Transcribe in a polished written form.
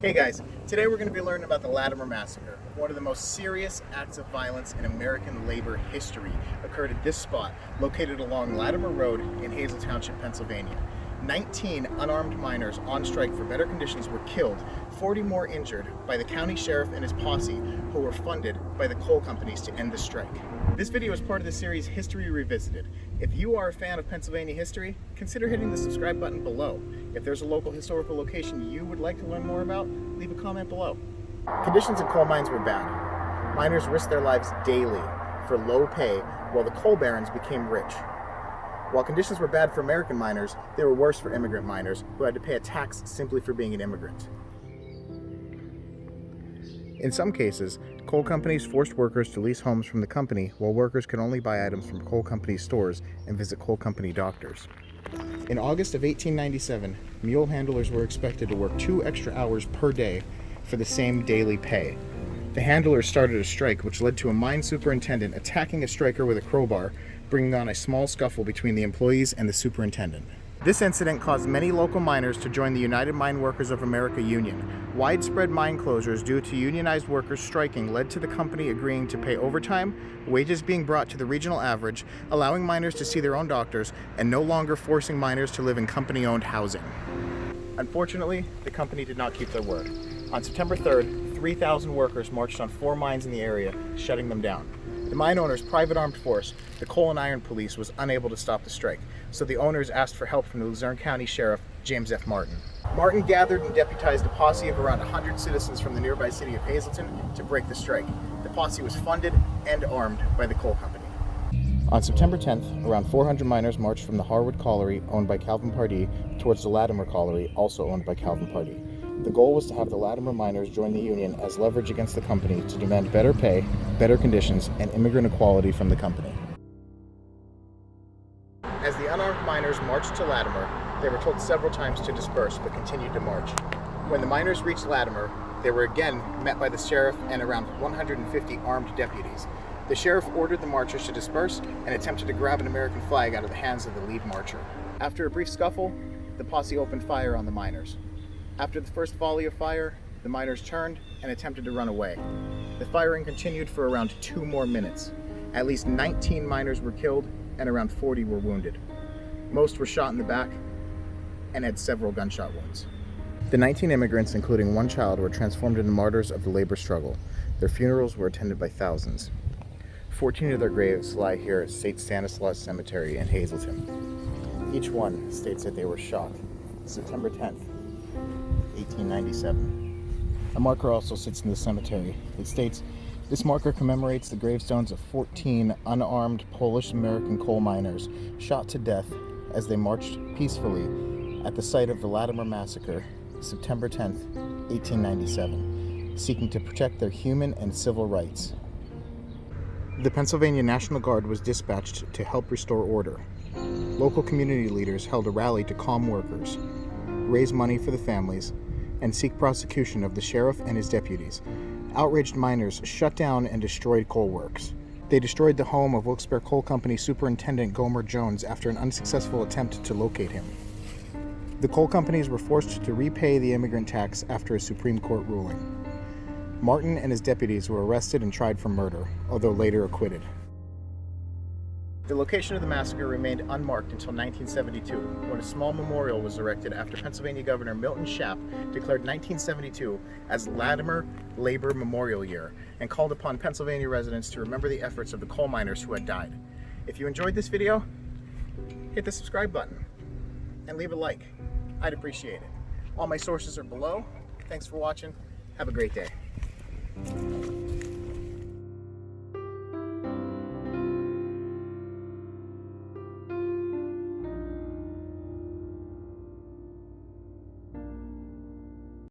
Hey guys, today we're going to be learning about the Lattimer Massacre. One of the most serious acts of violence in American labor history occurred at this spot, located along Lattimer Road in Hazel Township, Pennsylvania. 19 unarmed miners on strike for better conditions were killed, 40 more injured by the county sheriff and his posse, who were funded by the coal companies to end the strike. This video is part of the series History Revisited. If you are a fan of Pennsylvania history, consider hitting the subscribe button below. If there's a local historical location you would like to learn more about, leave a comment below. Conditions in coal mines were bad. Miners risked their lives daily for low pay while the coal barons became rich. While conditions were bad for American miners, they were worse for immigrant miners who had to pay a tax simply for being an immigrant. In some cases, coal companies forced workers to lease homes from the company, while workers could only buy items from coal company stores and visit coal company doctors. In August of 1897, mule handlers were expected to work 2 extra hours per day for the same daily pay. The handlers started a strike, which led to a mine superintendent attacking a striker with a crowbar, bringing on a small scuffle between the employees and the superintendent. This incident caused many local miners to join the United Mine Workers of America Union. Widespread mine closures due to unionized workers striking led to the company agreeing to pay overtime, wages being brought to the regional average, allowing miners to see their own doctors, and no longer forcing miners to live in company-owned housing. Unfortunately, the company did not keep their word. On September 3rd, 3,000 workers marched on 4 mines in the area, shutting them down. The mine owners' private armed force, the Coal and Iron Police, was unable to stop the strike, so the owners asked for help from the Luzerne County Sheriff, James F. Martin. Martin gathered and deputized a posse of around 100 citizens from the nearby city of Hazleton to break the strike. The posse was funded and armed by the coal company. On September 10th, around 400 miners marched from the Harwood Colliery, owned by Calvin Pardee, towards the Lattimer Colliery, also owned by Calvin Pardee. The goal was to have the Lattimer miners join the union as leverage against the company to demand better pay, better conditions, and immigrant equality from the company. As the unarmed miners marched to Lattimer, they were told several times to disperse, but continued to march. When the miners reached Lattimer, they were again met by the sheriff and around 150 armed deputies. The sheriff ordered the marchers to disperse and attempted to grab an American flag out of the hands of the lead marcher. After a brief scuffle, the posse opened fire on the miners. After the first volley of fire, the miners turned and attempted to run away. The firing continued for around 2 more minutes. At least 19 miners were killed and around 40 were wounded. Most were shot in the back and had several gunshot wounds. The 19 immigrants, including 1 child, were transformed into martyrs of the labor struggle. Their funerals were attended by thousands. 14 of their graves lie here at St. Stanislaus Cemetery in Hazleton. Each one states that they were shot September 10th, 1897. A marker also sits in the cemetery. It states, "This marker commemorates the gravestones of 14 unarmed Polish-American coal miners shot to death as they marched peacefully at the site of the Lattimer Massacre, September 10th, 1897, seeking to protect their human and civil rights." The Pennsylvania National Guard was dispatched to help restore order. Local community leaders held a rally to calm workers, raise money for the families, and seek prosecution of the sheriff and his deputies. Outraged miners shut down and destroyed coal works. They destroyed the home of Wilkes-Barre Coal Company Superintendent Gomer Jones after an unsuccessful attempt to locate him. The coal companies were forced to repay the immigrant tax after a Supreme Court ruling. Martin and his deputies were arrested and tried for murder, although later acquitted. The location of the massacre remained unmarked until 1972, when a small memorial was erected after Pennsylvania Governor Milton Shapp declared 1972 as Lattimer Labor Memorial Year and called upon Pennsylvania residents to remember the efforts of the coal miners who had died. If you enjoyed this video, hit the subscribe button and leave a like. I'd appreciate it. All my sources are below. Thanks for watching. Have a great day.